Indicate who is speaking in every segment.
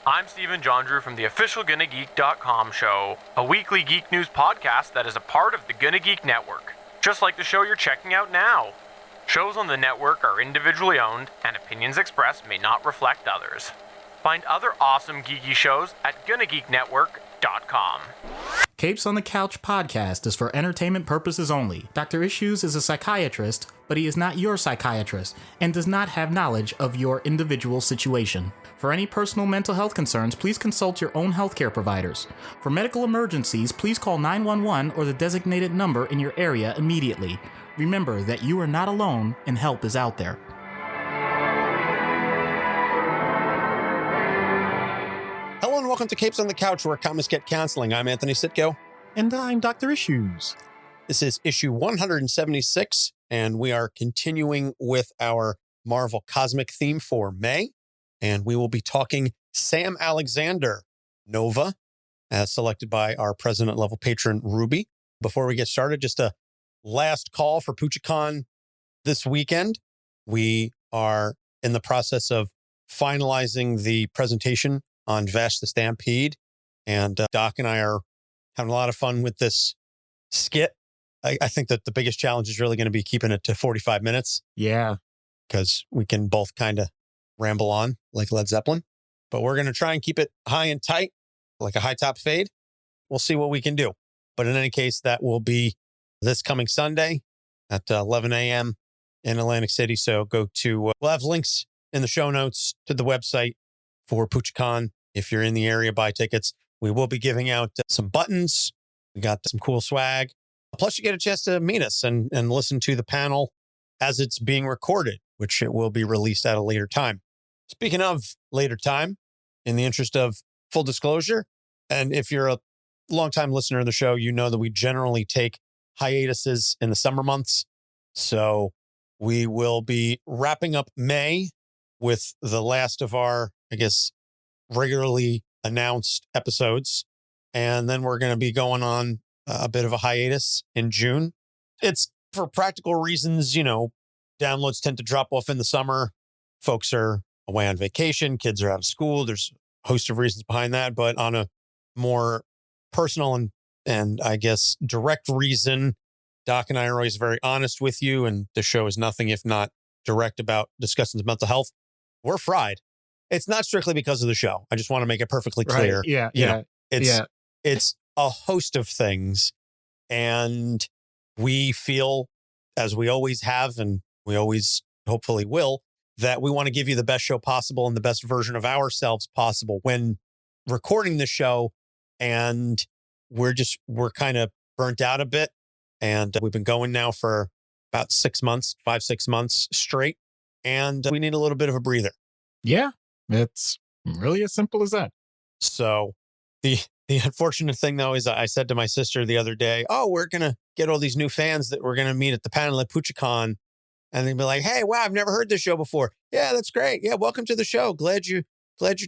Speaker 1: I'm Stephen John Drew from the official GonnaGeek.com show, a weekly geek news podcast that is a part of the Gonna Geek network, just like the show you're checking out now. Shows on the network are individually owned, and opinions expressed may not reflect others. Find other awesome geeky shows at GonnaGeekNetwork.com.
Speaker 2: Capes on the Couch podcast is for entertainment purposes only. Dr. Issues is a psychiatrist, but he is not your psychiatrist and does not have knowledge of your individual situation. For any personal mental health concerns, please consult your own healthcare providers. For medical emergencies, please call 911 or the designated number in your area immediately. Remember that you are not alone and help is out there.
Speaker 3: Hello and welcome to Capes on the Couch, where comics get counseling. I'm Anthony Sitko.
Speaker 2: And I'm Dr. Issues.
Speaker 3: This is issue 176, and we are continuing with our Marvel Cosmic theme for May. And we will be talking Sam Alexander, Nova, as selected by our president-level patron, Ruby. Before we get started, just a last call for PuchiCon this weekend. We are in the process of finalizing the presentation on Vash the Stampede. And Doc and I are having a lot of fun with this skit. I think that the biggest challenge is really going to be keeping it to 45 minutes.
Speaker 2: Yeah.
Speaker 3: Because we can both kind of ramble on like Led Zeppelin. But we're going to try and keep it high and tight, like a high top fade. We'll see what we can do. But in any case, that will be this coming Sunday at 11 a.m. in Atlantic City. So go to, we'll have links in the show notes to the website for PuchiCon. If you're in the area, buy tickets. We will be giving out some buttons. We got some cool swag. Plus, you get a chance to meet us and listen to the panel as it's being recorded, which it will be released at a later time. Speaking of later time, in the interest of full disclosure, and if you're a longtime listener of the show, you know that we generally take hiatuses in the summer months. So we will be wrapping up May with the last of our, I guess, regularly announced episodes. And then we're going to be going on a bit of a hiatus in June. It's for practical reasons, downloads tend to drop off in the summer. Folks are away on vacation. Kids are out of school. There's a host of reasons behind that. But on a more personal and I guess direct reason, Doc and I are always very honest with you. And the show is nothing if not direct about discussing mental health. We're fried. It's not strictly because of the show. I just want to make it perfectly clear.
Speaker 2: Right. Yeah.
Speaker 3: It's a host of things. And we feel, as we always have, and we always hopefully will, that we want to give you the best show possible and the best version of ourselves possible when recording the show. And we're kind of burnt out a bit. And we've been going now for about 6 months, 5-6 months straight. And we need a little bit of a breather.
Speaker 2: Yeah. It's really as simple as that.
Speaker 3: So the unfortunate thing, though, is I said to my sister the other day, we're going to get all these new fans that we're going to meet at the panel at PuchiCon. And they'd be like, hey, wow, I've never heard this show before. Yeah, that's great. Yeah, welcome to the show. Glad you're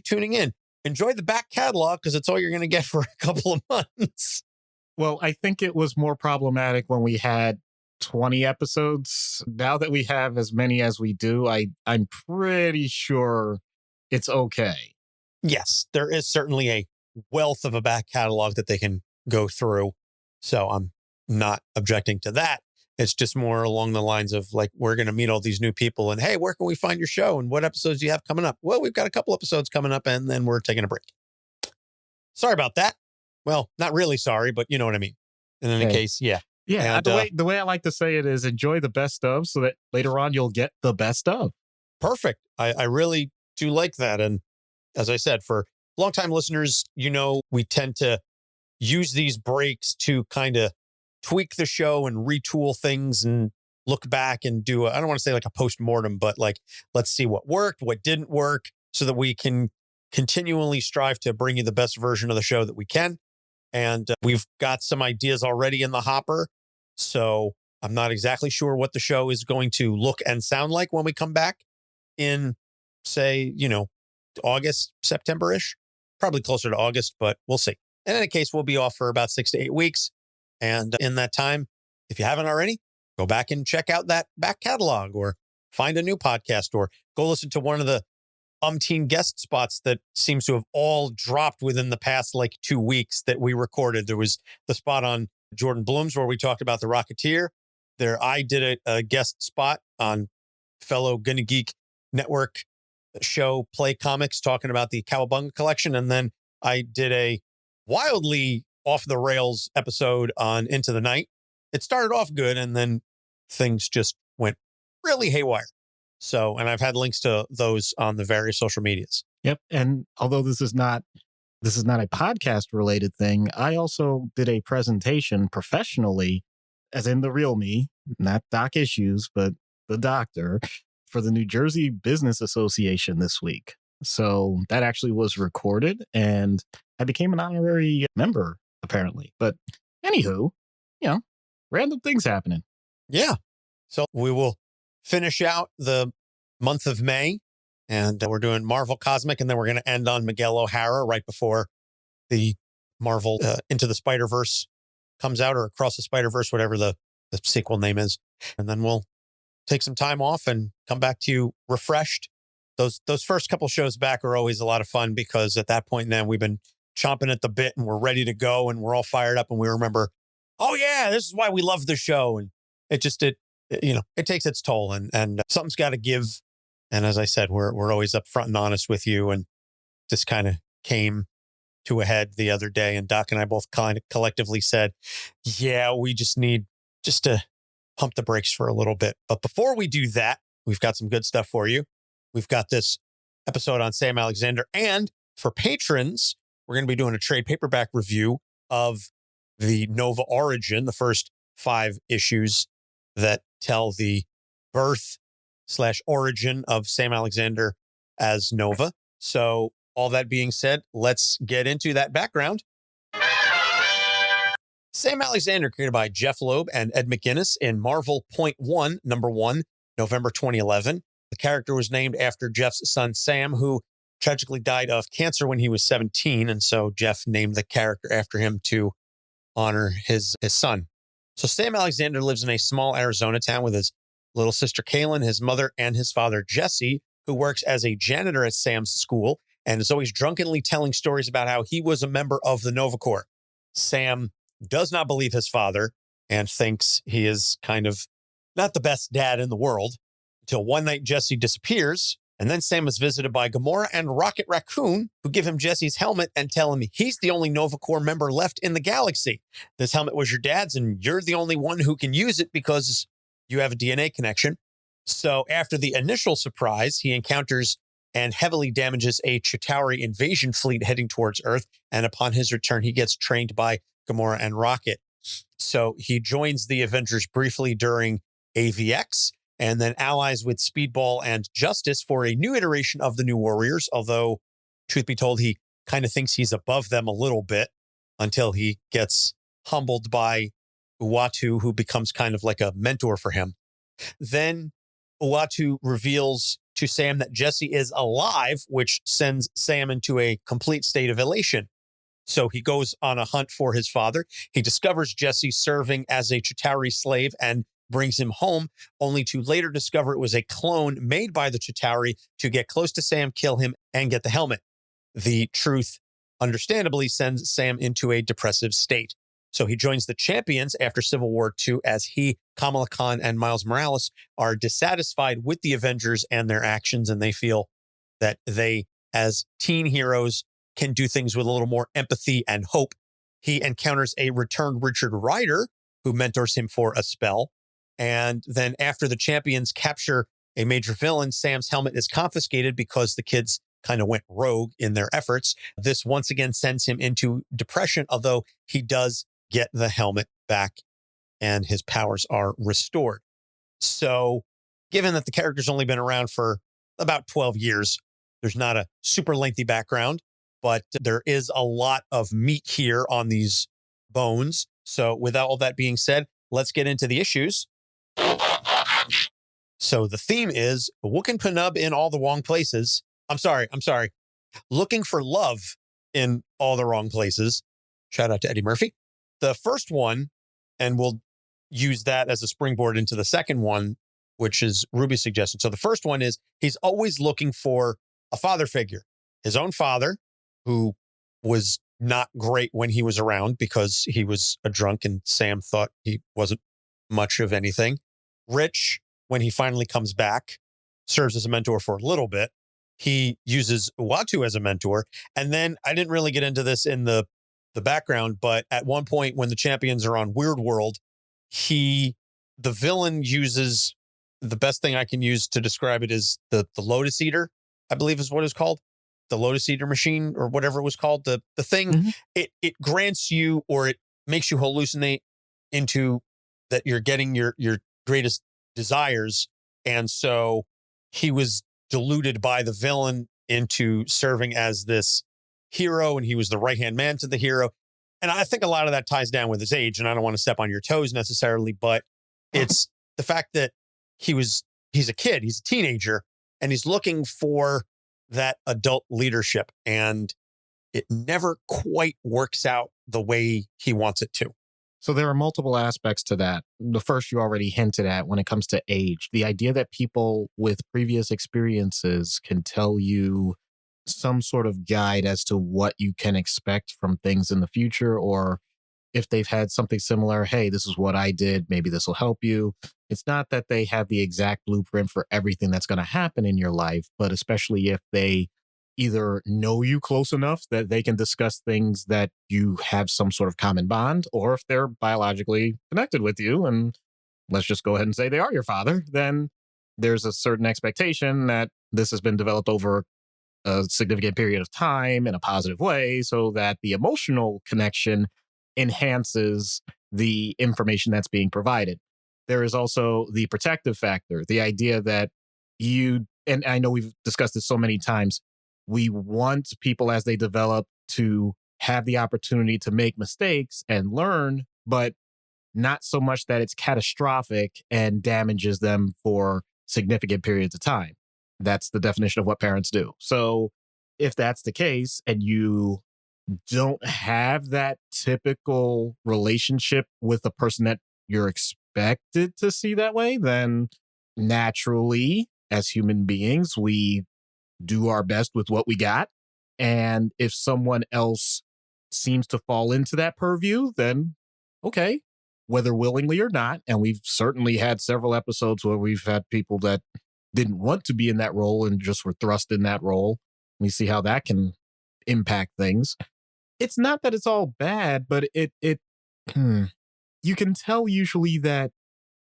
Speaker 3: tuning in. Enjoy the back catalog because it's all you're going to get for a couple of months.
Speaker 2: Well, I think it was more problematic when we had 20 episodes. Now that we have as many as we do, I'm pretty sure it's okay.
Speaker 3: Yes, there is certainly a wealth of a back catalog that they can go through. So I'm not objecting to that. It's just more along the lines of like, we're going to meet all these new people and, hey, where can we find your show? And what episodes do you have coming up? Well, we've got a couple episodes coming up and then we're taking a break. Sorry about that. Well, not really sorry, but you know what I mean. In any case, yeah.
Speaker 2: Yeah,
Speaker 3: and,
Speaker 2: the way I like to say it is enjoy the best of so that later on you'll get the best of.
Speaker 3: Perfect. I really do like that. And as I said, for longtime listeners, we tend to use these breaks to kind of tweak the show and retool things and look back and do, I don't want to say like a post-mortem, but like, let's see what worked, what didn't work, so that we can continually strive to bring you the best version of the show that we can. And we've got some ideas already in the hopper. So I'm not exactly sure what the show is going to look and sound like when we come back in, say, August, September-ish, probably closer to August, but we'll see. In any case, we'll be off for about 6 to 8 weeks. And in that time, if you haven't already, go back and check out that back catalog or find a new podcast or go listen to one of the umpteen guest spots that seems to have all dropped within the past 2 weeks that we recorded. There was the spot on Jordan Blum's where we talked about the Rocketeer. There, I did a guest spot on fellow Gonna Geek Network show Play Comics talking about the Cowabunga collection. And then I did a wildly off the rails episode on Into the Night. It started off good and then things just went really haywire. So, and I've had links to those on the various social medias.
Speaker 2: Yep. And although this is not a podcast related thing, I also did a presentation professionally, as in the real me, not Doc Issues, but the doctor, for the New Jersey Business Association this week. So that actually was recorded and I became an honorary member, apparently. But anywho, random things happening.
Speaker 3: Yeah. So we will finish out the month of May and we're doing Marvel Cosmic, and then we're going to end on Miguel O'Hara right before the Marvel Into the Spider-Verse comes out, or Across the Spider-Verse, whatever the sequel name is. And then we'll take some time off and come back to you refreshed. Those first couple shows back are always a lot of fun because at that point then we've been chomping at the bit and we're ready to go and we're all fired up and we remember, oh yeah, this is why we love the show. And it takes its toll and something's got to give. And as I said, we're always upfront and honest with you. And this kind of came to a head the other day. And Doc and I both kind of collectively said, yeah, we just need to pump the brakes for a little bit. But before we do that, we've got some good stuff for you. We've got this episode on Sam Alexander. And for patrons, we're going to be doing a trade paperback review of the Nova Origin, the first 5 issues that tell the birth/origin of Sam Alexander as Nova. So all that being said, let's get into that background. Sam Alexander, created by Jeph Loeb and Ed McGuinness in Marvel .1, number 1, November 2011. The character was named after Jeff's son, Sam, who tragically died of cancer when he was 17. And so Jeph named the character after him to honor his son. So Sam Alexander lives in a small Arizona town with his little sister, Kaylin, his mother, and his father, Jesse, who works as a janitor at Sam's school and is always drunkenly telling stories about how he was a member of the Nova Corps. Sam does not believe his father and thinks he is kind of not the best dad in the world until one night Jesse disappears. And then Sam is visited by Gamora and Raccoon, who give him Jesse's helmet and tell him he's the only Nova Corps member left in the galaxy. This helmet was your dad's and you're the only one who can use it because you have a DNA connection. So after the initial surprise, he encounters and heavily damages a Chitauri invasion fleet heading towards Earth. And upon his return, he gets trained by Gamora and Rocket. So he joins the Avengers briefly during AVX and then allies with Speedball and Justice for a new iteration of the New Warriors. Although, truth be told, he kind of thinks he's above them a little bit until he gets humbled by Uatu, who becomes kind of like a mentor for him. Then Uatu reveals to Sam that Jesse is alive, which sends Sam into a complete state of elation. So he goes on a hunt for his father. He discovers Jesse serving as a Chitauri slave and brings him home, only to later discover it was a clone made by the Chitauri to get close to Sam, kill him, and get the helmet. The truth, understandably, sends Sam into a depressive state. So he joins the Champions after Civil War II as he, Kamala Khan, and Miles Morales are dissatisfied with the Avengers and their actions, and they feel that they, as teen heroes, can do things with a little more empathy and hope. He encounters a returned Richard Rider, who mentors him for a spell. And then after the Champions capture a major villain, Sam's helmet is confiscated because the kids kind of went rogue in their efforts. This once again sends him into depression, although he does get the helmet back and his powers are restored. So given that the character's only been around for about 12 years, there's not a super lengthy background, but there is a lot of meat here on these bones. So with all that being said, let's get into the issues. So the theme is Wookin' Penub in all the wrong places. I'm sorry. Looking for love in all the wrong places. Shout out to Eddie Murphy. The first one, and we'll use that as a springboard into the second one, which is Ruby's suggestion. So the first one is he's always looking for a father figure, his own father, who was not great when he was around because he was a drunk and Sam thought he wasn't much of anything. Rich, when he finally comes back, serves as a mentor for a little bit. He uses Uatu as a mentor. And then I didn't really get into this in the background, but at one point when the champions are on Weird World, the villain uses, the best thing I can use to describe it is the Lotus Eater, I believe is what it's called. The Lotus Eater machine or whatever it was called. The thing, it grants you, or it makes you hallucinate into that you're getting your greatest desires. And so he was deluded by the villain into serving as this hero, and he was the right-hand man to the hero. And I think a lot of that ties down with his age, and I don't want to step on your toes necessarily, but it's the fact that he's a kid, he's a teenager, and he's looking for that adult leadership, and it never quite works out the way he wants it to.
Speaker 2: So there are multiple aspects to that. The first you already hinted at when it comes to age. The idea that people with previous experiences can tell you some sort of guide as to what you can expect from things in the future, or if they've had something similar, hey, this is what I did, maybe this will help you. It's not that they have the exact blueprint for everything that's going to happen in your life, but especially if they either know you close enough that they can discuss things that you have some sort of common bond, or if they're biologically connected with you, and let's just go ahead and say they are your father, then there's a certain expectation that this has been developed over a significant period of time in a positive way so that the emotional connection enhances the information that's being provided. There is also the protective factor, the idea that and I know we've discussed this so many times, we want people as they develop to have the opportunity to make mistakes and learn, but not so much that it's catastrophic and damages them for significant periods of time. That's the definition of what parents do. So if that's the case and you don't have that typical relationship with the person that you're expected to see that way, then naturally, as human beings, we do our best with what we got. And if someone else seems to fall into that purview, then okay, whether willingly or not. And we've certainly had several episodes where we've had people that didn't want to be in that role and just were thrust in that role. We see how that can impact things. It's not that it's all bad, but you can tell usually that,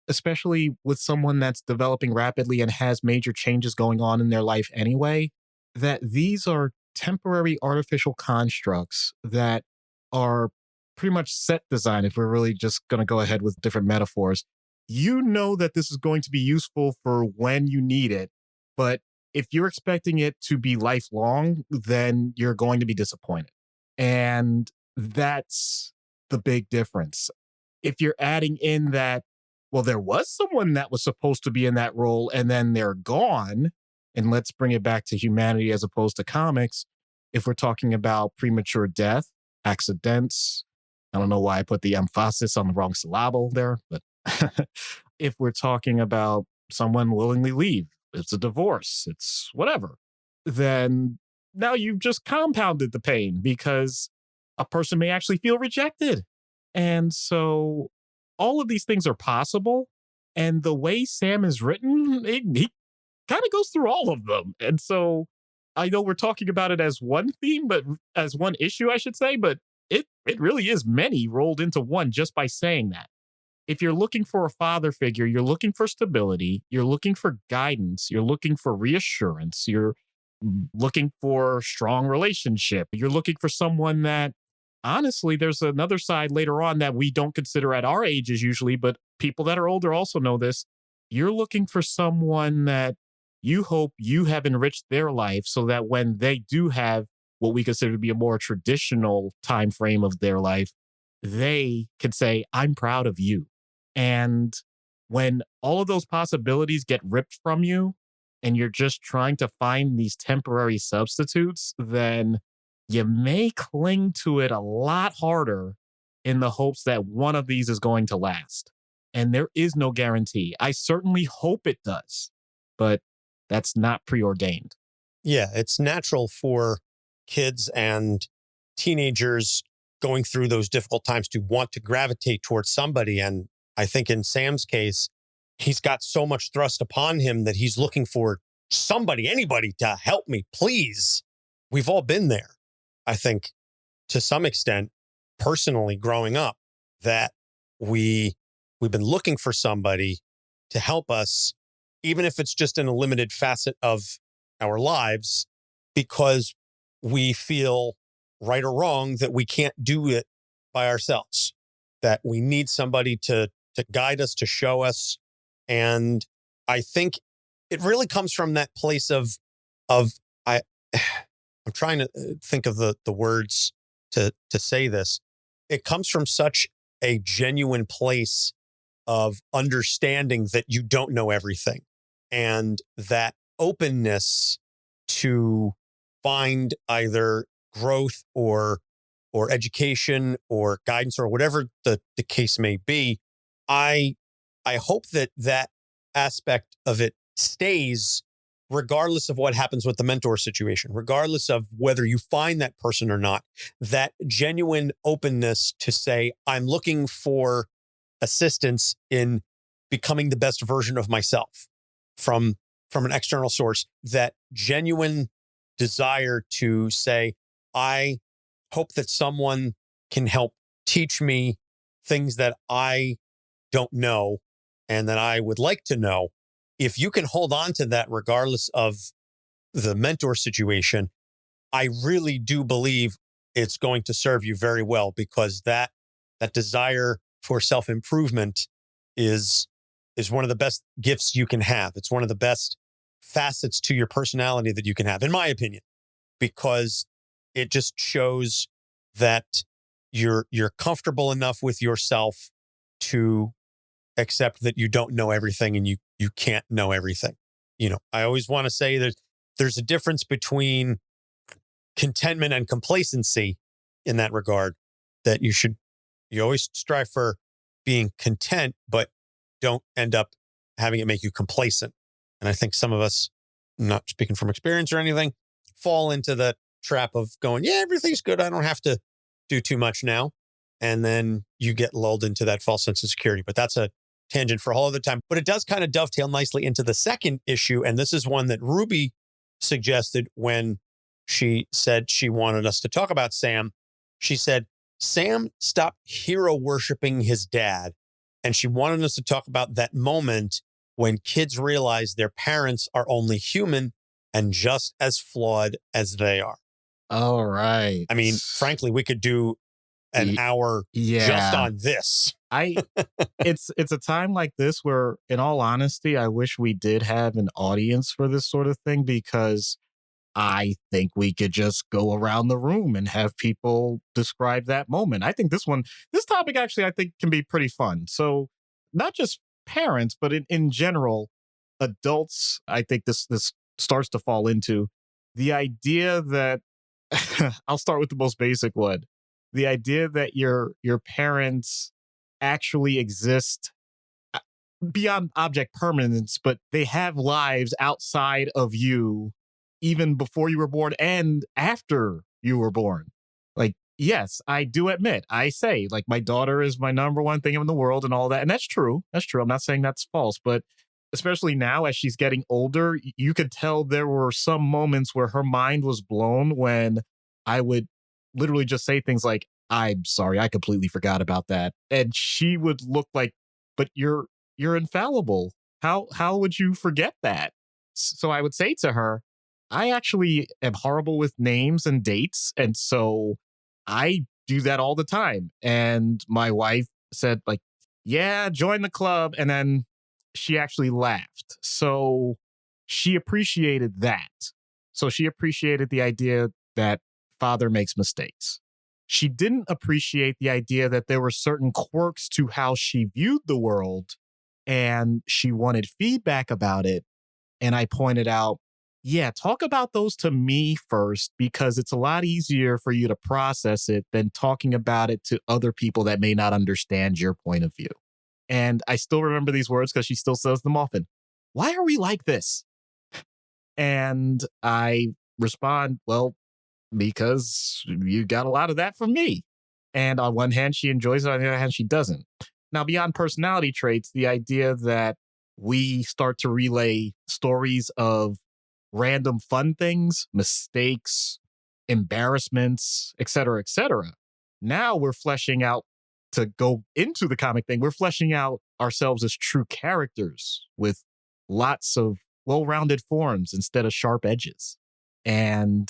Speaker 2: especially with someone that's developing rapidly and has major changes going on in their life anyway, that these are temporary artificial constructs that are pretty much set design, if we're really just going to go ahead with different metaphors. You know that this is going to be useful for when you need it, but if you're expecting it to be lifelong, then you're going to be disappointed. And that's the big difference. If you're adding in that, well, there was someone that was supposed to be in that role and then they're gone, and let's bring it back to humanity as opposed to comics. If we're talking about premature death, accidents, I don't know why I put the emphasis on the wrong syllable there, but if we're talking about someone willingly leave, it's a divorce, it's whatever, then now you've just compounded the pain because a person may actually feel rejected. And so all of these things are possible. And the way Sam is written, he kind of goes through all of them. And so I know we're talking about it as one theme, but as one issue, I should say, but it really is many rolled into one just by saying that. If you're looking for a father figure, you're looking for stability, you're looking for guidance, you're looking for reassurance, you're looking for strong relationship, you're looking for someone that, honestly, there's another side later on that we don't consider at our ages usually, but people that are older also know this. You're looking for someone that you hope you have enriched their life so that when they do have what we consider to be a more traditional time frame of their life, they can say, I'm proud of you. And when all of those possibilities get ripped from you and you're just trying to find these temporary substitutes, then you may cling to it a lot harder in the hopes that one of these is going to last. And there is no guarantee. I certainly hope it does, but that's not preordained.
Speaker 3: Yeah, it's natural for kids and teenagers going through those difficult times to want to gravitate towards somebody. And I think in Sam's case, he's got so much thrust upon him that he's looking for somebody, anybody to help me, please. We've all been there, I think, to some extent, personally growing up, that we've been looking for somebody to help us, even if it's just in a limited facet of our lives, because we feel, right or wrong, that we can't do it by ourselves, that we need somebody to guide us, to show us. And I think it really comes from that place of I'm trying to think of the words to say this. It comes from such a genuine place of understanding that you don't know everything, and that openness to find either growth or education or guidance or whatever the case may be. I hope that aspect of it stays regardless of what happens with the mentor situation, regardless of whether you find that person or not. That genuine openness to say, I'm looking for assistance in becoming the best version of myself from an external source. That genuine desire to say, I hope that someone can help teach me things that I don't know and that I would like to know. If you can hold on to that regardless of the mentor situation, I really do believe it's going to serve you very well, because that desire for self-improvement is one of the best gifts you can have. It's one of the best facets to your personality that you can have, in my opinion, because it just shows that you're comfortable enough with yourself to accept that you don't know everything and you can't know everything. I always want to say that there's a difference between contentment and complacency in that regard, that you always strive for being content, but don't end up having it make you complacent. And I think some of us, not speaking from experience or anything, fall into the trap of going, yeah, everything's good, I don't have to do too much now. And then you get lulled into that false sense of security. But that's a tangent for a whole other time. But it does kind of dovetail nicely into the second issue. And this is one that Ruby suggested when she said she wanted us to talk about Sam. She said, Sam stopped hero worshiping his dad. And she wanted us to talk about that moment when kids realize their parents are only human and just as flawed as they are.
Speaker 2: All right.
Speaker 3: I mean, frankly, we could do an hour just on this.
Speaker 2: It's a time like this where, in all honesty, I wish we did have an audience for this sort of thing, because I think we could just go around the room and have people describe that moment. I think this topic actually, I think, can be pretty fun. So not just parents, but in general, adults, I think this starts to fall into the idea that I'll start with the most basic one. The idea that your parents actually exist beyond object permanence, but they have lives outside of you, even before you were born and after you were born. Like, yes, I do admit, I say, like, my daughter is my number one thing in the world and all that. And that's true. That's true. I'm not saying that's false, but especially now as she's getting older, you could tell there were some moments where her mind was blown when I would literally just say things like, I'm sorry, I completely forgot about that. And she would look like, but you're infallible. How would you forget that? So I would say to her, I actually am horrible with names and dates. And so I do that all the time. And my wife said, like, yeah, join the club. And then she actually laughed. So she appreciated that. So she appreciated the idea that father makes mistakes. She didn't appreciate the idea that there were certain quirks to how she viewed the world, and she wanted feedback about it. And I pointed out, yeah, talk about those to me first, because it's a lot easier for you to process it than talking about it to other people that may not understand your point of view. And I still remember these words because she still says them often. Why are we like this? And I respond, well, because you got a lot of that from me. And on one hand, she enjoys it. On the other hand, she doesn't. Now, beyond personality traits, the idea that we start to relay stories of random fun things, mistakes, embarrassments, et cetera, et cetera. Now we're fleshing out to go into the comic thing. We're fleshing out ourselves as true characters with lots of well-rounded forms instead of sharp edges. And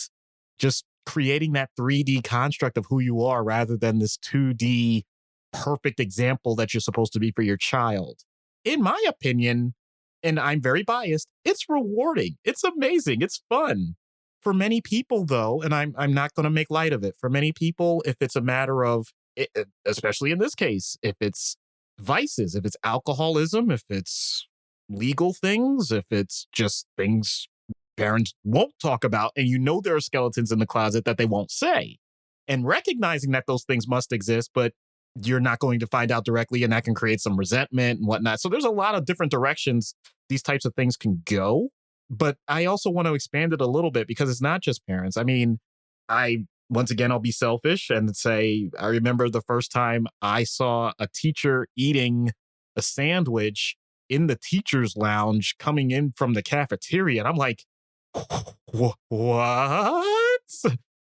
Speaker 2: just creating that 3D construct of who you are rather than this 2D perfect example that you're supposed to be for your child. In my opinion, and I'm very biased, it's rewarding. It's amazing. It's fun. For many people, though, and I'm not going to make light of it, for many people, if it's a matter of, especially in this case, if it's vices, if it's alcoholism, if it's legal things, if it's just things parents won't talk about, and you know there are skeletons in the closet that they won't say, and recognizing that those things must exist, but you're not going to find out directly, and that can create some resentment and whatnot. So there's a lot of different directions these types of things can go. But I also want to expand it a little bit because it's not just parents. I mean, once again, I'll be selfish and say, I remember the first time I saw a teacher eating a sandwich in the teacher's lounge coming in from the cafeteria. And I'm like, what?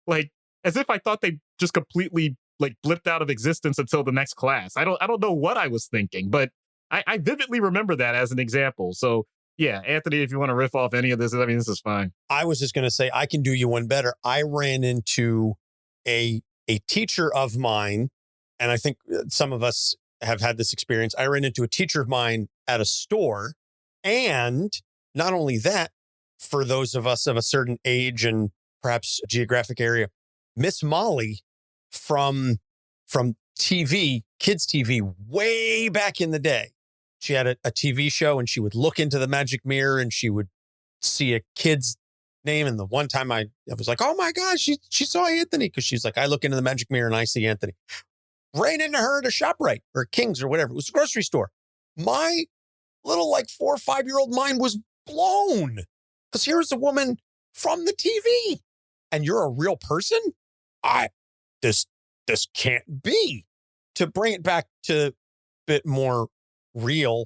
Speaker 2: Like, as if I thought they just completely like blipped out of existence until the next class. I don't know what I was thinking, but I vividly remember that as an example. So yeah, Anthony, if you want to riff off any of this, I mean, this is fine.
Speaker 3: I was just going to say, I can do you one better. I ran into a teacher of mine, and I think some of us have had this experience. I ran into a teacher of mine at a store, and not only that, for those of us of a certain age and perhaps geographic area, Miss Molly from TV, kids TV, way back in the day. She had a TV show, and she would look into the magic mirror and she would see a kid's name. And the one time I was like, oh my gosh, she saw Anthony, because she's like, I look into the magic mirror and I see Anthony. Ran into her at a ShopRite or King's or whatever. It was a grocery store. My little like 4 or 5 year old mind was blown, because here's a woman from the TV and you're a real person. This can't be. To bring it back to a bit more real,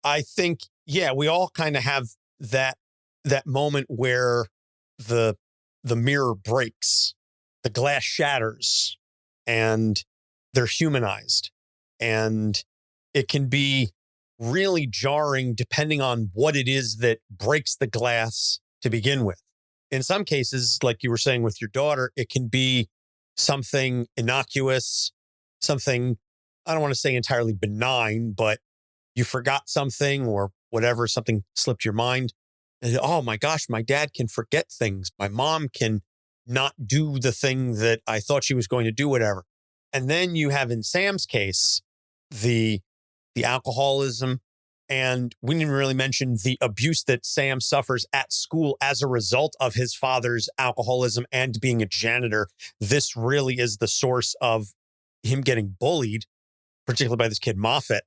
Speaker 3: I think, yeah, we all kind of have that moment where the mirror breaks, the glass shatters, and they're humanized. And it can be really jarring depending on what it is that breaks the glass to begin with. In some cases, like you were saying with your daughter, it can be something innocuous, something, I don't want to say entirely benign, but you forgot something or whatever, something slipped your mind. And, oh my gosh, my dad can forget things. My mom can not do the thing that I thought she was going to do, whatever. And then you have, in Sam's case, the alcoholism. And we didn't really mention the abuse that Sam suffers at school as a result of his father's alcoholism and being a janitor. This really is the source of him getting bullied, particularly by this kid Moffat,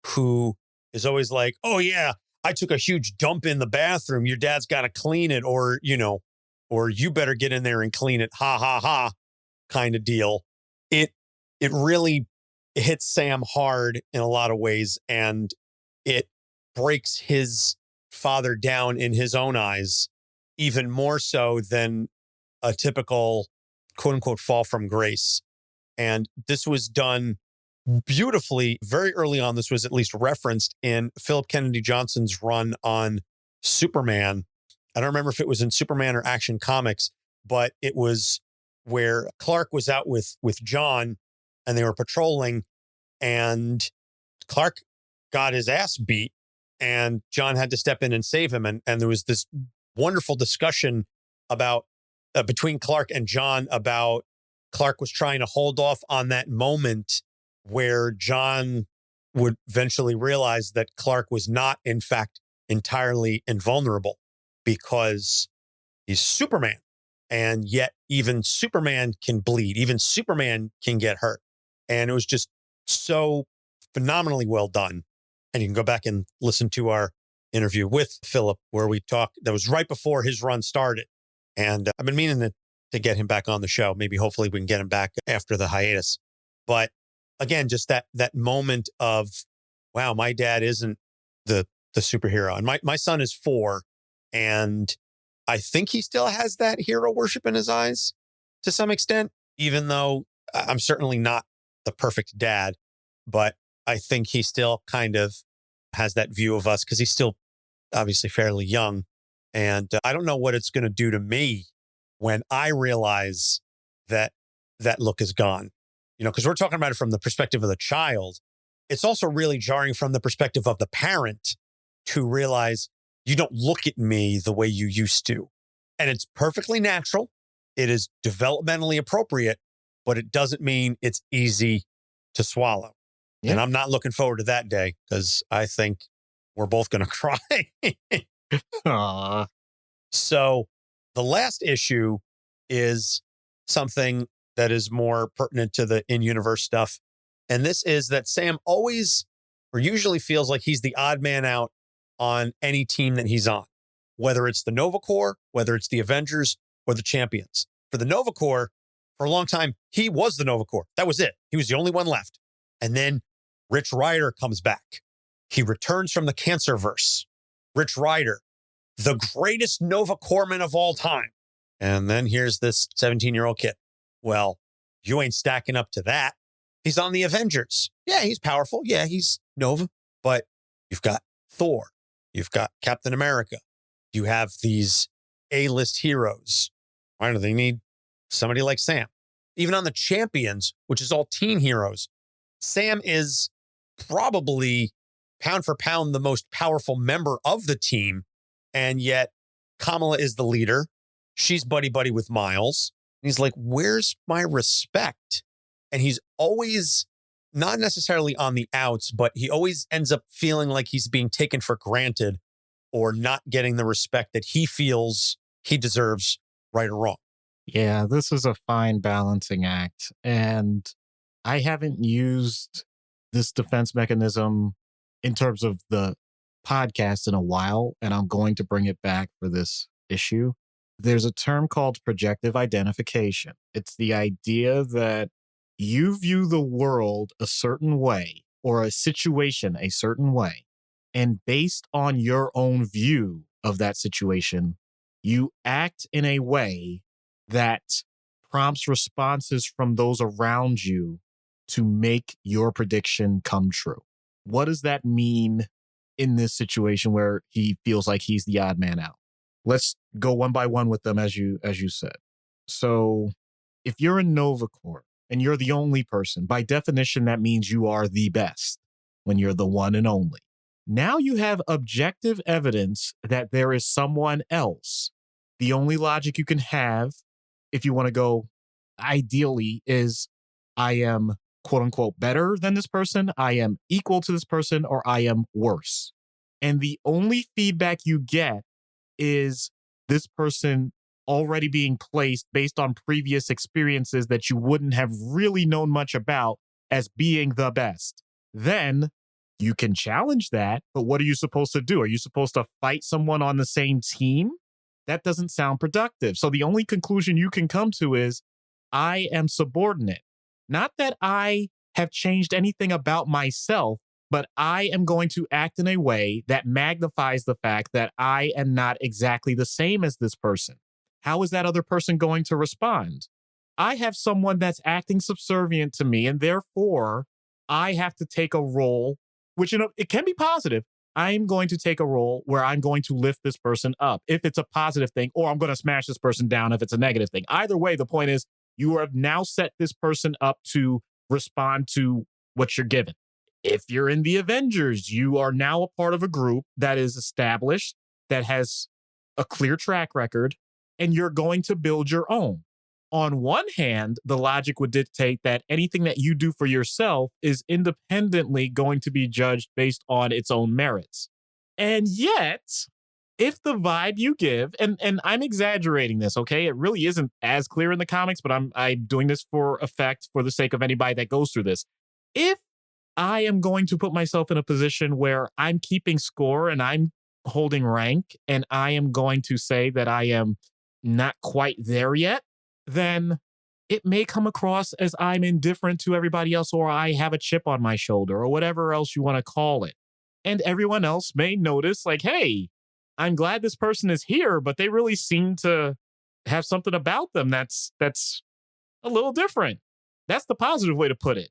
Speaker 3: who is always like, oh yeah, I took a huge dump in the bathroom. Your dad's got to clean it, or, or you better get in there and clean it. Ha ha ha kind of deal. It really hits Sam hard in a lot of ways, and it breaks his father down in his own eyes, even more so than a typical quote unquote fall from grace. And this was done beautifully very early on. This was at least referenced in Philip Kennedy Johnson's run on Superman. I don't remember if it was in Superman or Action Comics, but it was where Clark was out with John and they were patrolling, and Clark got his ass beat and John had to step in and save him. And there was this wonderful discussion about between Clark and John about Clark was trying to hold off on that moment where John would eventually realize that Clark was not, in fact, entirely invulnerable, because he's Superman. And yet even Superman can bleed. Even Superman can get hurt. And it was just so phenomenally well done. And you can go back and listen to our interview with Philip where we talked. That was right before his run started. And I've been meaning to get him back on the show. Maybe hopefully we can get him back after the hiatus. But again, just that moment of, wow, my dad isn't the superhero. And my son is 4. And I think he still has that hero worship in his eyes to some extent, even though I'm certainly not the perfect dad. But I think he still kind of has that view of us because he's still obviously fairly young. And I don't know what it's going to do to me when I realize that look is gone. Because we're talking about it from the perspective of the child. It's also really jarring from the perspective of the parent to realize you don't look at me the way you used to. And it's perfectly natural. It is developmentally appropriate, but it doesn't mean it's easy to swallow. Yeah. And I'm not looking forward to that day because I think we're both going to cry.
Speaker 2: Aww.
Speaker 3: So the last issue is something that is more pertinent to the in-universe stuff. And this is that Sam always or usually feels like he's the odd man out on any team that he's on, whether it's the Nova Corps, whether it's the Avengers or the Champions. For the Nova Corps, for a long time, he was the Nova Corps. That was it. He was the only one left. And then Rich Rider comes back. He returns from the Cancerverse. Rich Rider, the greatest Nova Corpsman of all time. And then here's this 17-year-old kid. Well, you ain't stacking up to that. He's on the Avengers. Yeah, he's powerful. Yeah, he's Nova. But you've got Thor. You've got Captain America. You have these A-list heroes. Why do they need somebody like Sam? Even on the Champions, which is all teen heroes, Sam is probably pound for pound the most powerful member of the team. And yet Kamala is the leader. She's buddy-buddy with Miles. And he's like, where's my respect? And he's always not necessarily on the outs, but he always ends up feeling like he's being taken for granted or not getting the respect that he feels he deserves, right or wrong.
Speaker 2: Yeah, this is a fine balancing act. And I haven't used this defense mechanism in terms of the podcast in a while, and I'm going to bring it back for this issue. There's a term called projective identification. It's the idea that you view the world a certain way or a situation a certain way. And based on your own view of that situation, you act in a way that prompts responses from those around you to make your prediction come true. What does that mean in this situation where he feels like he's the odd man out? Let's go one by one with them, as you said. So if you're in Nova Corps and you're the only person, by definition, that means you are the best when you're the one and only. Now you have objective evidence that there is someone else. The only logic you can have, if you want to go ideally, is I am quote unquote better than this person, I am equal to this person, or I am worse. And the only feedback you get is this person already being placed based on previous experiences that you wouldn't have really known much about as being the best. Then you can challenge that, but what are you supposed to do? Are you supposed to fight someone on the same team? That doesn't sound productive. So the only conclusion you can come to is, I am subordinate. Not that I have changed anything about myself, but I am going to act in a way that magnifies the fact that I am not exactly the same as this person. How is that other person going to respond? I have someone that's acting subservient to me, and therefore I have to take a role, which, it can be positive. I'm going to take a role where I'm going to lift this person up if it's a positive thing, or I'm going to smash this person down if it's a negative thing. Either way, the point is you have now set this person up to respond to what you're given. If you're in the Avengers, you are now a part of a group that is established, that has a clear track record, and you're going to build your own. On one hand, the logic would dictate that anything that you do for yourself is independently going to be judged based on its own merits. And yet, if the vibe you give, and I'm exaggerating this, okay? It really isn't as clear in the comics, but I'm doing this for effect for the sake of anybody that goes through this. If I am going to put myself in a position where I'm keeping score and I'm holding rank and I am going to say that I am not quite there yet, then it may come across as I'm indifferent to everybody else, or I have a chip on my shoulder, or whatever else you want to call it. And everyone else may notice, like, hey, I'm glad this person is here, but they really seem to have something about them that's a little different. That's the positive way to put it.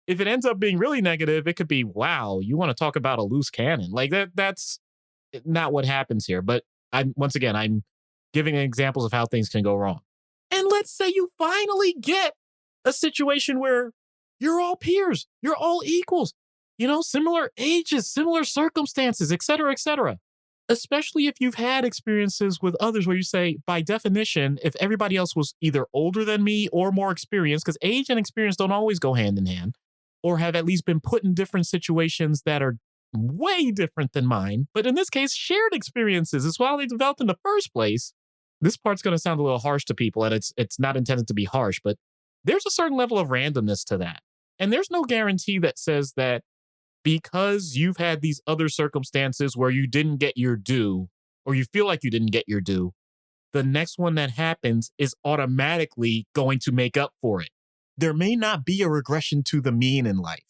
Speaker 2: If it ends up being really negative, it could be, wow, you want to talk about a loose cannon. Like that's not what happens here. But I'm giving examples of how things can go wrong. And let's say you finally get a situation where you're all peers, you're all equals, similar ages, similar circumstances, et cetera, et cetera. Especially if you've had experiences with others where you say, by definition, if everybody else was either older than me or more experienced, because age and experience don't always go hand in hand, or have at least been put in different situations that are way different than mine, but in this case, shared experiences is why they developed in the first place. This part's going to sound a little harsh to people, and it's not intended to be harsh, but there's a certain level of randomness to that. And there's no guarantee that says that because you've had these other circumstances where you didn't get your due, or you feel like you didn't get your due, the next one that happens is automatically going to make up for it. There may not be a regression to the mean in life.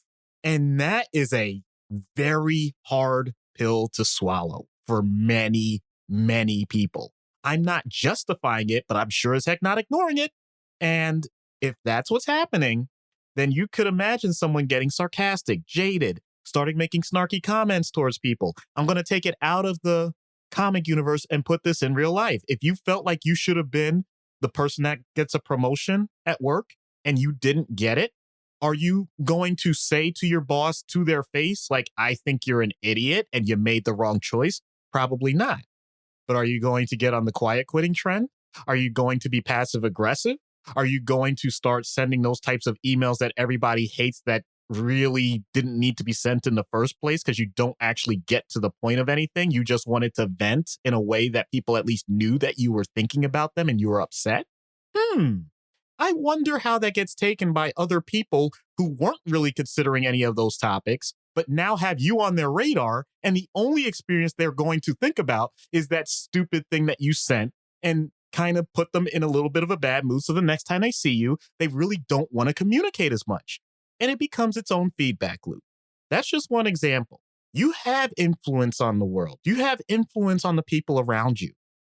Speaker 2: And that is a very hard pill to swallow for many, many people. I'm not justifying it, but I'm sure as heck not ignoring it. And if that's what's happening, then you could imagine someone getting sarcastic, jaded, starting making snarky comments towards people. I'm going to take it out of the comic universe and put this in real life. If you felt like you should have been the person that gets a promotion at work and you didn't get it, are you going to say to your boss to their face, like, I think you're an idiot and you made the wrong choice? Probably not. But are you going to get on the quiet quitting trend? Are you going to be passive aggressive? Are you going to start sending those types of emails that everybody hates that really didn't need to be sent in the first place because you don't actually get to the point of anything? You just wanted to vent in a way that people at least knew that you were thinking about them and you were upset? I wonder how that gets taken by other people who weren't really considering any of those topics, but now have you on their radar, and the only experience they're going to think about is that stupid thing that you sent, and kind of put them in a little bit of a bad mood. So the next time they see you, they really don't want to communicate as much. And it becomes its own feedback loop. That's just one example. You have influence on the world. You have influence on the people around you,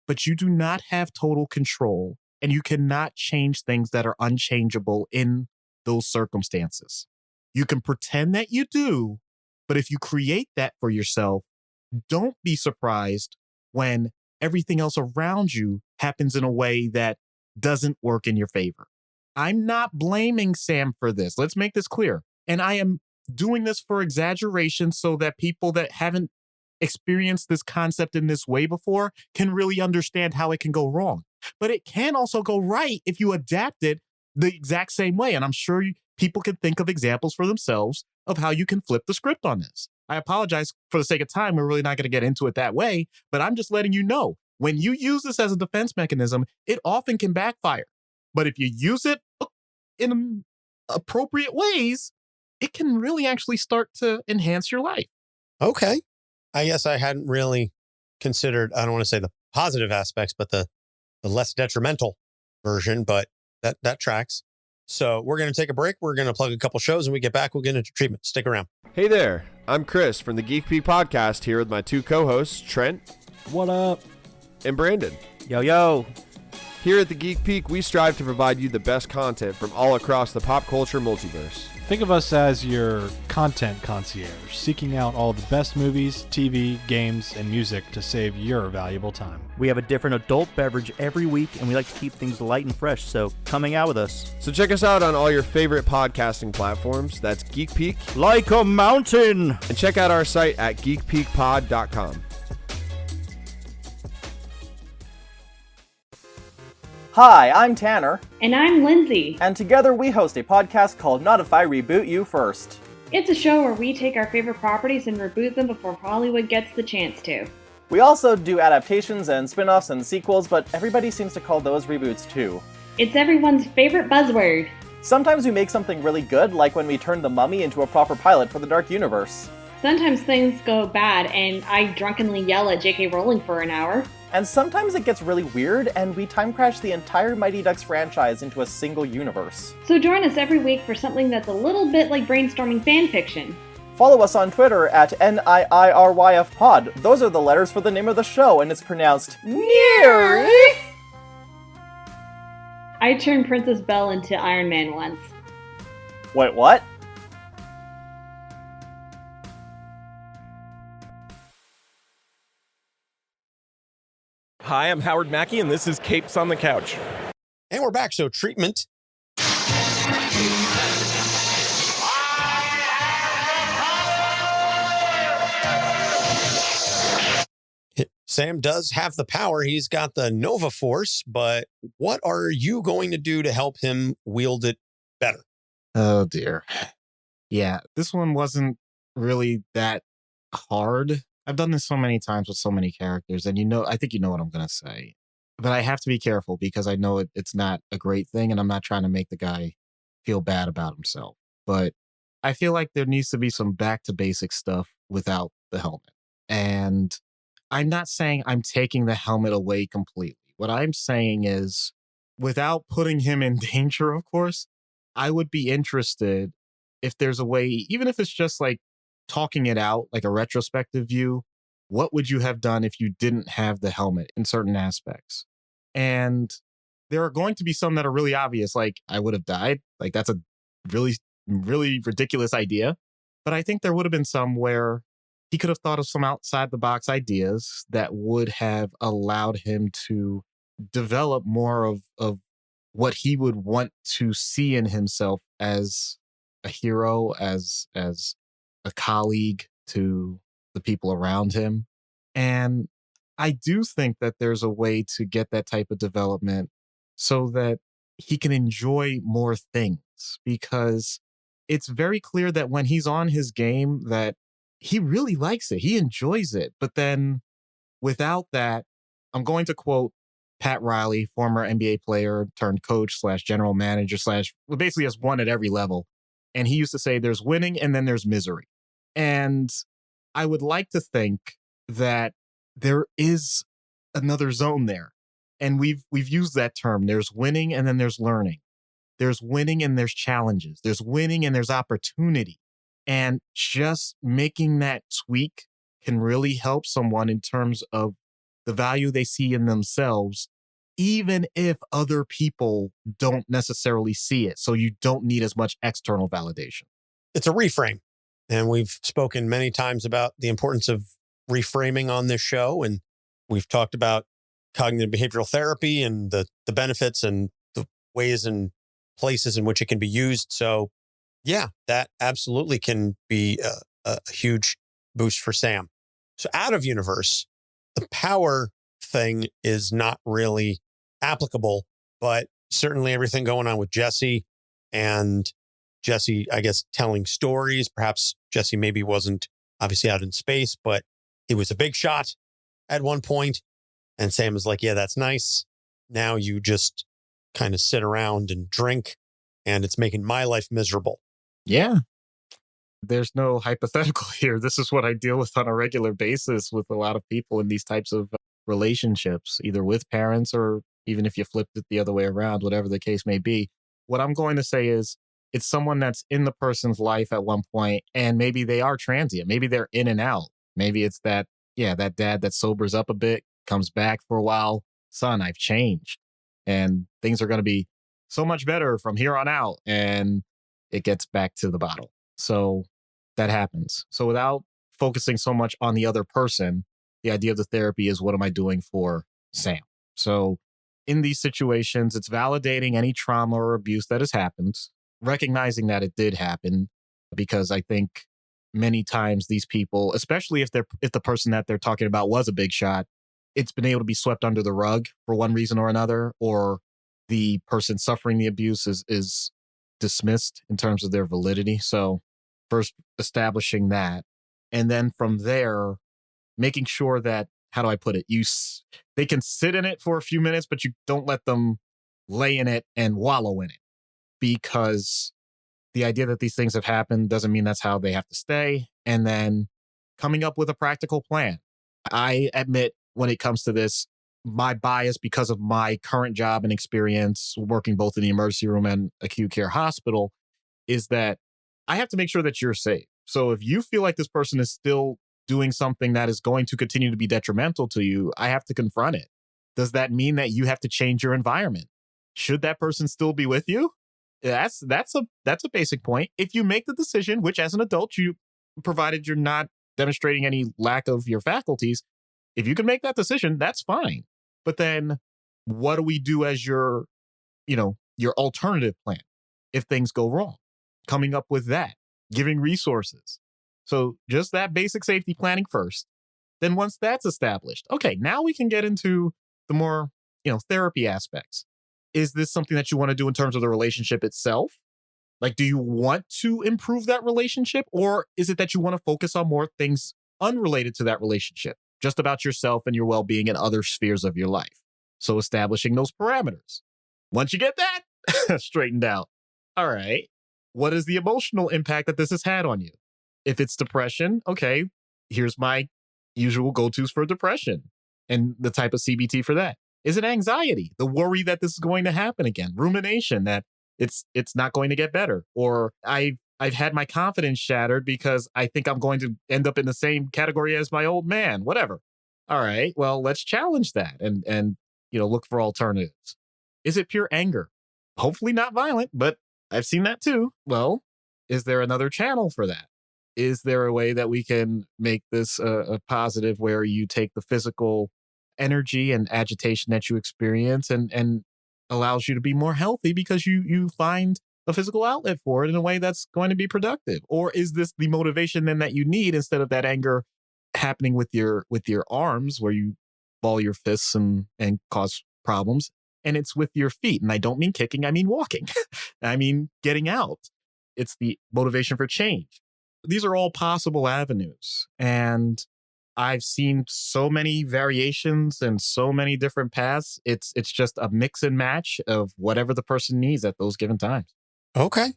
Speaker 2: but you do not have total control, and you cannot change things that are unchangeable in those circumstances. You can pretend that you do, but if you create that for yourself, don't be surprised when everything else around you happens in a way that doesn't work in your favor. I'm not blaming Sam for this. Let's make this clear. And I am doing this for exaggeration so that people that haven't experienced this concept in this way before can really understand how it can go wrong. But it can also go right if you adapt it the exact same way. And I'm sure people can think of examples for themselves of how you can flip the script on this. I apologize for the sake of time. We're really not going to get into it that way, but I'm just letting you know, when you use this as a defense mechanism, it often can backfire. But if you use it in appropriate ways, it can really actually start to enhance your life.
Speaker 3: Okay. I guess I hadn't really considered, I don't want to say the positive aspects, but the less detrimental version, but that tracks. So we're going to take a break. We're going to plug a couple shows, and we get back, we'll get into treatment. Stick around.
Speaker 4: Hey there, I'm Chris from the Geek podcast here with my two co-hosts, Trent.
Speaker 5: What up?
Speaker 4: And Brandon.
Speaker 5: Yo, yo.
Speaker 4: Here at the Geek Peak, we strive to provide you the best content from all across the pop culture multiverse.
Speaker 5: Think of us as your content concierge, seeking out all the best movies, TV, games, and music to save your valuable time.
Speaker 6: We have a different adult beverage every week, and we like to keep things light and fresh, so come hang out with us.
Speaker 4: So check us out on all your favorite podcasting platforms. That's Geek Peak.
Speaker 6: Like a mountain!
Speaker 4: And check out our site at geekpeakpod.com.
Speaker 7: Hi, I'm Tanner.
Speaker 8: And I'm Lindsay.
Speaker 7: And together we host a podcast called Not If I Reboot You First.
Speaker 8: It's a show where we take our favorite properties and reboot them before Hollywood gets the chance to.
Speaker 7: We also do adaptations and spin-offs and sequels, but everybody seems to call those reboots too.
Speaker 8: It's everyone's favorite buzzword.
Speaker 7: Sometimes we make something really good, like when we turned The Mummy into a proper pilot for the Dark Universe.
Speaker 8: Sometimes things go bad and I drunkenly yell at J.K. Rowling for an hour.
Speaker 7: And sometimes it gets really weird, and we time crash the entire Mighty Ducks franchise into a single universe.
Speaker 8: So join us every week for something that's a little bit like brainstorming fanfiction.
Speaker 7: Follow us on Twitter at NIIRYFPod. Those are the letters for the name of the show, and it's pronounced Nearif.
Speaker 8: I turned Princess Belle into Iron Man once.
Speaker 7: Wait, what?
Speaker 9: Hi, I'm Howard Mackie, and this is Capes on the Couch.
Speaker 3: And we're back. So treatment. Sam does have the power. He's got the Nova Force, but what are you going to do to help him wield it better?
Speaker 2: Oh, dear. Yeah, this one wasn't really that hard. I've done this so many times with so many characters, and I think you know what I'm going to say. But I have to be careful because I know it's not a great thing, and I'm not trying to make the guy feel bad about himself. But I feel like there needs to be some back to basic stuff without the helmet. And I'm not saying I'm taking the helmet away completely. What I'm saying is, without putting him in danger, of course, I would be interested if there's a way, even if it's just like talking it out, like a retrospective view, what would you have done if you didn't have the helmet in certain aspects? And there are going to be some that are really obvious, like I would have died. Like that's a really, really ridiculous idea. But I think there would have been some where he could have thought of some outside the box ideas that would have allowed him to develop more of what he would want to see in himself as a hero, as a colleague to the people around him. And I do think that there's a way to get that type of development so that he can enjoy more things, because it's very clear that when he's on his game that he really likes it. He enjoys it. But then without that, I'm going to quote Pat Riley, former NBA player turned coach / general manager / basically has won at every level. And he used to say there's winning and then there's misery. And I would like to think that there is another zone there. And we've used that term. There's winning and then there's learning. There's winning and there's challenges. There's winning and there's opportunity. And just making that tweak can really help someone in terms of the value they see in themselves, even if other people don't necessarily see it. So you don't need as much external validation.
Speaker 3: It's a reframe. And we've spoken many times about the importance of reframing on this show. And we've talked about cognitive behavioral therapy and the benefits and the ways and places in which it can be used. So yeah, that absolutely can be a huge boost for Sam. So out of universe, the power thing is not really applicable, but certainly everything going on with Jesse and Jesse, I guess, telling stories. Perhaps Jesse maybe wasn't obviously out in space, but he was a big shot at one point. And Sam is like, yeah, that's nice. Now you just kind of sit around and drink, and it's making my life miserable.
Speaker 2: Yeah. There's no hypothetical here. This is what I deal with on a regular basis with a lot of people in these types of relationships, either with parents or even if you flipped it the other way around, whatever the case may be. What I'm going to say is it's someone that's in the person's life at one point, and maybe they are transient. Maybe they're in and out. Maybe it's that dad that sobers up a bit, comes back for a while. Son, I've changed and things are going to be so much better from here on out. And it gets back to the bottle. So that happens. So without focusing so much on the other person, the idea of the therapy is, what am I doing for Sam? So in these situations, it's validating any trauma or abuse that has happened, recognizing that it did happen, because I think many times these people, especially if the person that they're talking about was a big shot, it's been able to be swept under the rug for one reason or another, or the person suffering the abuse is dismissed in terms of their validity. So first establishing that, and then from there, making sure that, how do I put it? They can sit in it for a few minutes, but you don't let them lay in it and wallow in it, because the idea that these things have happened doesn't mean that's how they have to stay. And then coming up with a practical plan. I admit when it comes to this, my bias because of my current job and experience working both in the emergency room and acute care hospital is that I have to make sure that you're safe. So if you feel like this person is still doing something that is going to continue to be detrimental to you, I have to confront it. Does that mean that you have to change your environment? Should that person still be with you? That's a basic point. If you make the decision, which as an adult, provided you're not demonstrating any lack of your faculties, if you can make that decision, that's fine. But then what do we do as your alternative plan if things go wrong? Coming up with that, giving resources. So just that basic safety planning first. Then once that's established, okay, now we can get into the more, therapy aspects. Is this something that you want to do in terms of the relationship itself? Like, do you want to improve that relationship? Or is it that you want to focus on more things unrelated to that relationship, just about yourself and your well-being in other spheres of your life? So establishing those parameters. Once you get that straightened out, all right, what is the emotional impact that this has had on you? If it's depression, okay, here's my usual go-tos for depression and the type of CBT for that. Is it anxiety? The worry that this is going to happen again, rumination that it's not going to get better, or I've had my confidence shattered because I think I'm going to end up in the same category as my old man, whatever. All right, well, let's challenge that and look for alternatives. Is it pure anger? Hopefully not violent, but I've seen that too. Well, is there another channel for that? Is there a way that we can make this a positive where you take the physical energy and agitation that you experience and allows you to be more healthy because you find a physical outlet for it in a way that's going to be productive? Or is this the motivation then that you need instead of that anger happening with your arms where you ball your fists and cause problems? And it's with your feet. And I don't mean kicking, I mean walking. I mean getting out. It's the motivation for change. These are all possible avenues. And I've seen so many variations and so many different paths. It's just a mix and match of whatever the person needs at those given times.
Speaker 3: Okay.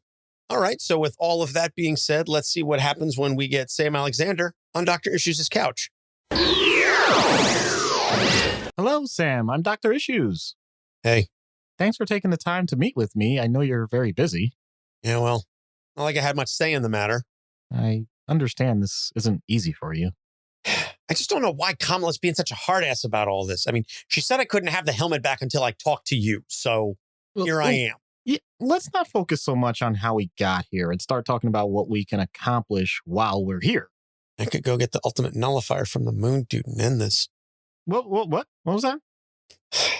Speaker 3: All right. So with all of that being said, let's see what happens when we get Sam Alexander on Dr. Issues' couch.
Speaker 2: Hello, Sam. I'm Dr. Issues.
Speaker 3: Hey.
Speaker 2: Thanks for taking the time to meet with me. I know you're very busy.
Speaker 3: Yeah, well, not like I had much say in the matter.
Speaker 2: I understand this isn't easy for you.
Speaker 3: I just don't know why Kamala's being such a hard ass about all this. I mean, she said I couldn't have the helmet back until I talked to you. So here I am.
Speaker 2: Yeah, let's not focus so much on how we got here and start talking about what we can accomplish while we're here.
Speaker 3: I could go get the ultimate nullifier from the moon dude and end this.
Speaker 2: What was that?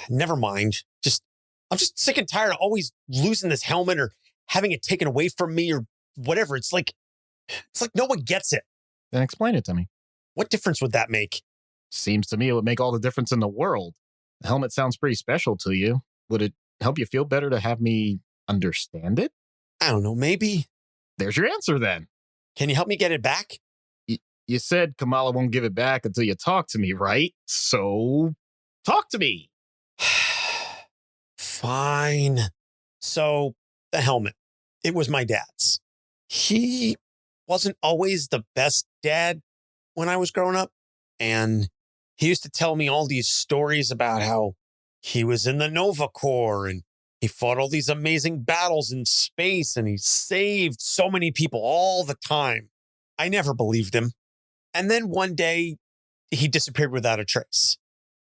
Speaker 3: Never mind. I'm just sick and tired of always losing this helmet or having it taken away from me or whatever. It's like no one gets it.
Speaker 2: Then explain it to me.
Speaker 3: What difference would that make?
Speaker 2: Seems to me it would make all the difference in the world. The helmet sounds pretty special to you. Would it help you feel better to have me understand it?
Speaker 3: I don't know, maybe.
Speaker 2: There's your answer then.
Speaker 3: Can you help me get it back?
Speaker 2: You said Kamala won't give it back until you talk to me, right? So, talk to me.
Speaker 3: Fine. So, the helmet. It was my dad's. He wasn't always the best dad when I was growing up. And he used to tell me all these stories about how he was in the Nova Corps and he fought all these amazing battles in space and he saved so many people all the time. I never believed him. And then one day he disappeared without a trace.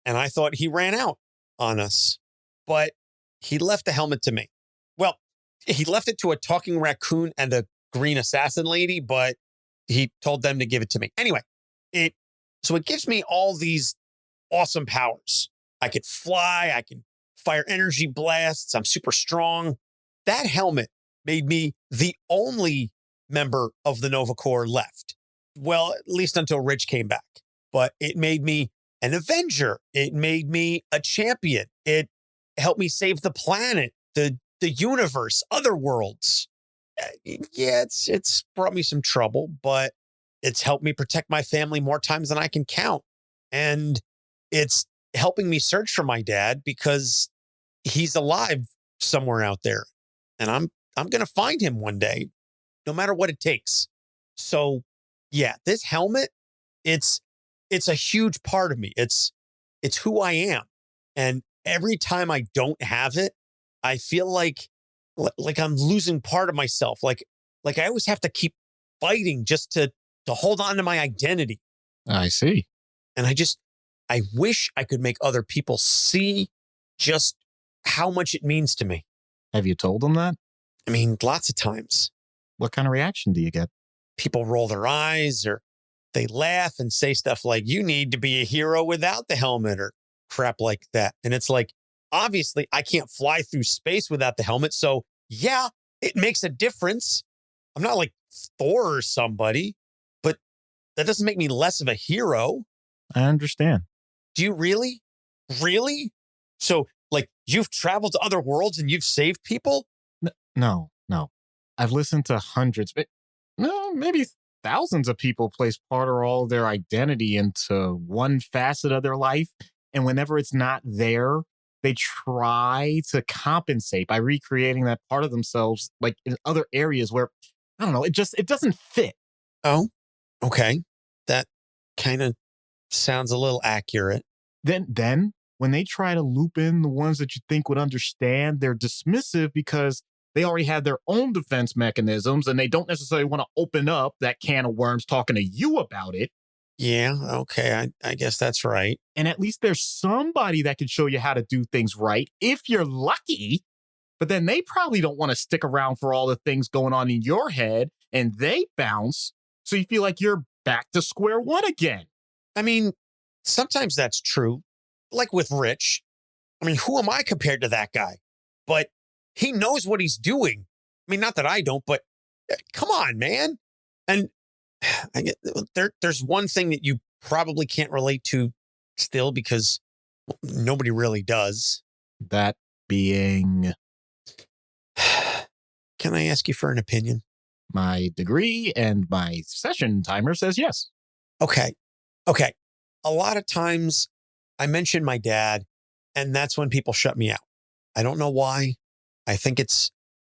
Speaker 3: And I thought he ran out on us. But he left the helmet to me. Well, he left it to a talking raccoon and a green assassin lady, but he told them to give it to me. Anyway, it gives me all these awesome powers. I could fly, I can fire energy blasts, I'm super strong. That helmet made me the only member of the Nova Corps left. Well, at least until Rich came back. But it made me an Avenger. It made me a champion. It helped me save the planet, the universe, other worlds. Yeah, it's brought me some trouble, but it's helped me protect my family more times than I can count. And it's helping me search for my dad because he's alive somewhere out there. And I'm going to find him one day, no matter what it takes. So yeah, this helmet It's a huge part of me. It's who I am. And every time I don't have it, I feel like I'm losing part of myself. Like I always have to keep fighting just to hold on to my identity.
Speaker 2: I see.
Speaker 3: And I wish I could make other people see just how much it means to me.
Speaker 2: Have you told them that?
Speaker 3: I mean, lots of times.
Speaker 2: What kind of reaction do you get?
Speaker 3: People roll their eyes or they laugh and say stuff like, you need to be a hero without the helmet or crap like that. And it's like, obviously, I can't fly through space without the helmet. So, yeah, it makes a difference. I'm not like Thor or somebody, but that doesn't make me less of a hero.
Speaker 2: I understand.
Speaker 3: Do you really? Really? So, like, you've traveled to other worlds and you've saved people?
Speaker 2: No. I've listened to hundreds, maybe thousands of people place part or all of their identity into one facet of their life. And whenever it's not there, they try to compensate by recreating that part of themselves, like in other areas where, I don't know, it doesn't fit.
Speaker 3: Oh, okay. That kind of sounds a little accurate.
Speaker 2: Then when they try to loop in the ones that you think would understand, they're dismissive because they already have their own defense mechanisms and they don't necessarily want to open up that can of worms talking to you about it.
Speaker 3: Yeah, okay. I guess that's right.
Speaker 2: And at least there's somebody that can show you how to do things right if you're lucky. But then they probably don't want to stick around for all the things going on in your head and they bounce. So you feel like you're back to square one again.
Speaker 3: I mean, sometimes that's true. Like with Rich. I mean, who am I compared to that guy? But he knows what he's doing. I mean, not that I don't, but come on, man. And there's one thing that you probably can't relate to still because nobody really does.
Speaker 2: That being...
Speaker 3: Can I ask you for an opinion?
Speaker 2: My degree and my session timer says yes.
Speaker 3: Okay. A lot of times I mention my dad and that's when people shut me out. I don't know why. I think it's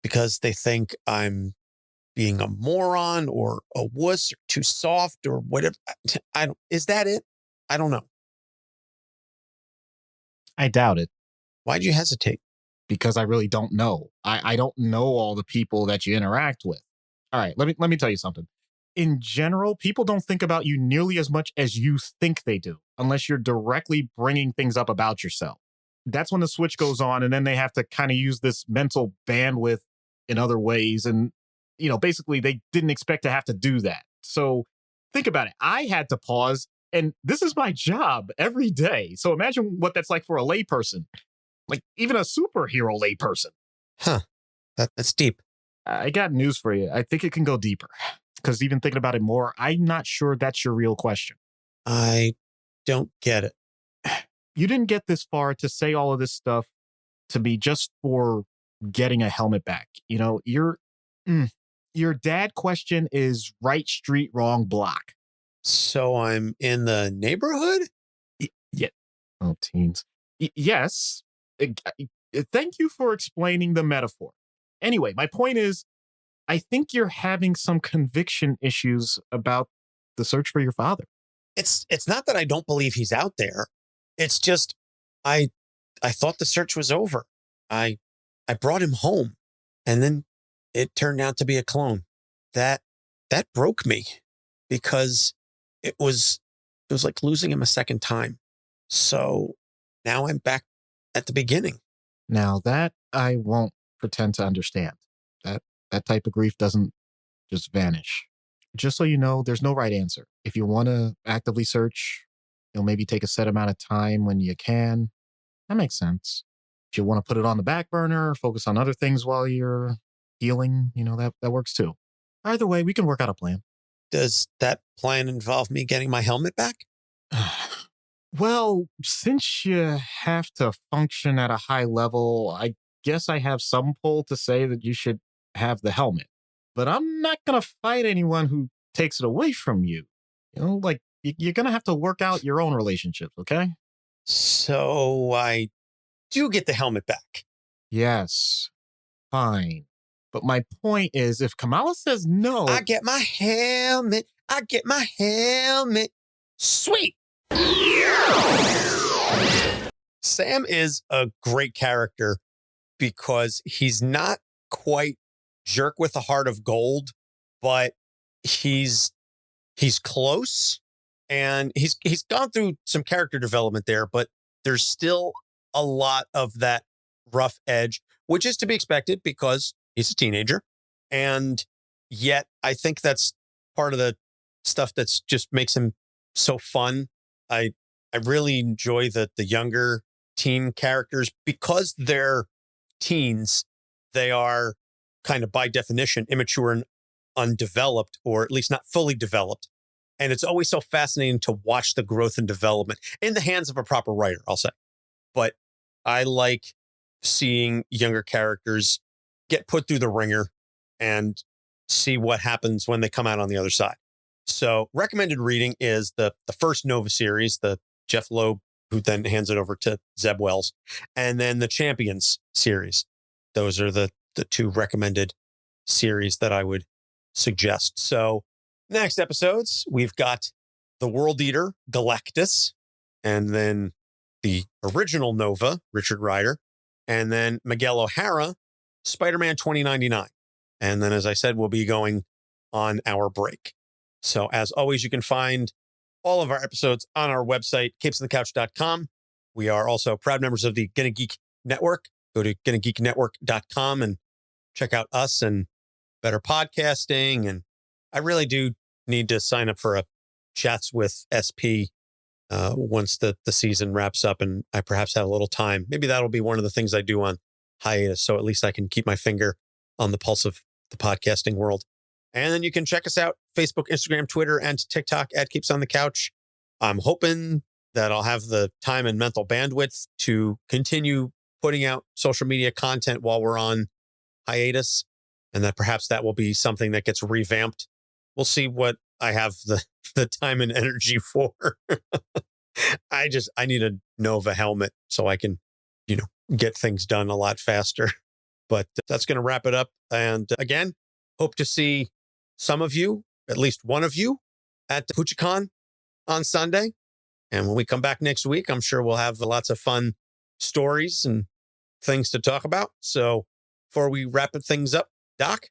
Speaker 3: because they think I'm being a moron or a wuss or too soft or whatever. Is that it? I don't know.
Speaker 2: I doubt it.
Speaker 3: Why'd you hesitate?
Speaker 2: Because I really don't know. I don't know all the people that you interact with. All right, let me tell you something. In general, people don't think about you nearly as much as you think they do, unless you're directly bringing things up about yourself. That's when the switch goes on, and then they have to kind of use this mental bandwidth in other ways. And, basically they didn't expect to have to do that. So think about it. I had to pause, and this is my job every day. So imagine what that's like for a layperson, like even a superhero layperson.
Speaker 3: Huh. That's deep.
Speaker 2: I got news for you. I think it can go deeper. Because even thinking about it more, I'm not sure that's your real question.
Speaker 3: I don't get it.
Speaker 2: You didn't get this far to say all of this stuff to be just for getting a helmet back. Your dad question is right street, wrong block.
Speaker 3: So I'm in the neighborhood?
Speaker 2: Yeah. Oh, teens. Yes. Thank you for explaining the metaphor. Anyway, my point is, I think you're having some conviction issues about the search for your father.
Speaker 3: It's not that I don't believe he's out there. It's just I thought the search was over. I brought him home and then it turned out to be a clone. That broke me because it was like losing him a second time. So now I'm back at the beginning.
Speaker 2: Now that I won't pretend to understand. That type of grief doesn't just vanish. Just so you know, there's no right answer. If you want to actively search, you'll maybe take a set amount of time when you can. That makes sense. If you want to put it on the back burner, focus on other things while you're healing, that works too. Either way, we can work out a plan.
Speaker 3: Does that plan involve me getting my helmet back?
Speaker 2: Well, since you have to function at a high level, I guess I have some pull to say that you should have the helmet. But I'm not going to fight anyone who takes it away from you. You're going to have to work out your own relationships, okay?
Speaker 3: So I do get the helmet back.
Speaker 2: Yes. Fine. But my point is, if Kamala says no...
Speaker 3: I get my helmet. Sweet. Sam is a great character because he's not quite jerk with a heart of gold, but he's close, and he's gone through some character development there, but there's still a lot of that rough edge, which is to be expected because he's a teenager. And yet I think that's part of the stuff that's just makes him so fun. I really enjoy the younger teen characters because they're teens. They are kind of by definition immature and undeveloped, or at least not fully developed. And it's always so fascinating to watch the growth and development in the hands of a proper writer, I'll say. But I like seeing younger characters get put through the ringer and see what happens when they come out on the other side. So recommended reading is the first Nova series, the Jeph Loeb, who then hands it over to Zeb Wells, and then the Champions series. Those are the two recommended series that I would suggest. So next episodes, we've got the World Eater, Galactus, and then the original Nova, Richard Rider, and then Miguel O'Hara, Spider-Man 2099. And then, as I said, we'll be going on our break. So as always, you can find all of our episodes on our website, capesonthecouch.com. We are also proud members of the Gonna Geek Network. Go to GonnaGeekNetwork.com and check out us and better podcasting. And I really do need to sign up for a Chats with SP once the season wraps up and I perhaps have a little time. Maybe that'll be one of the things I do on hiatus, so at least I can keep my finger on the pulse of the podcasting world. And then you can check us out, Facebook, Instagram, Twitter, and TikTok at Keeps on the Couch. I'm hoping that I'll have the time and mental bandwidth to continue putting out social media content while we're on hiatus, and that perhaps that will be something that gets revamped. We'll see what I have the time and energy for. I need a Nova helmet so I can, get things done a lot faster. But that's going to wrap it up. And again, hope to see some of you, at least one of you, at PuchiCon on Sunday. And when we come back next week, I'm sure we'll have lots of fun stories and things to talk about. So before we wrap things up, Doc?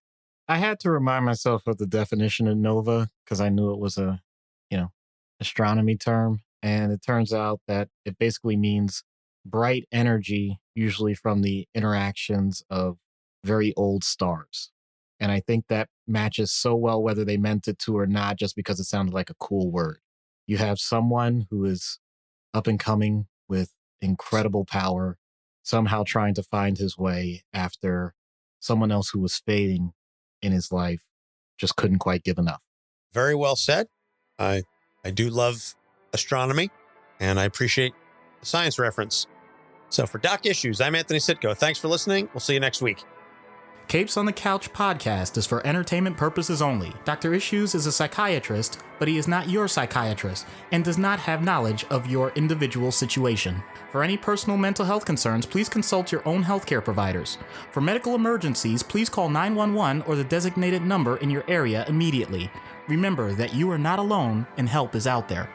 Speaker 2: I had to remind myself of the definition of nova because I knew it was a, astronomy term. And it turns out that it basically means bright energy, usually from the interactions of very old stars. And I think that matches so well whether they meant it to or not, just because it sounded like a cool word. You have someone who is up and coming with incredible power, somehow trying to find his way after someone else who was fading in his life just couldn't quite give enough.
Speaker 3: Very well said. I do love astronomy, and I appreciate the science reference. So for Doc Issues, I'm Anthony Sitko. Thanks for listening. We'll see you next week.
Speaker 2: Capes on the Couch podcast is for entertainment purposes only. Dr. Issues is a psychiatrist, but he is not your psychiatrist and does not have knowledge of your individual situation. For any personal mental health concerns, please consult your own healthcare providers. For medical emergencies, please call 911 or the designated number in your area immediately. Remember that you are not alone and help is out there.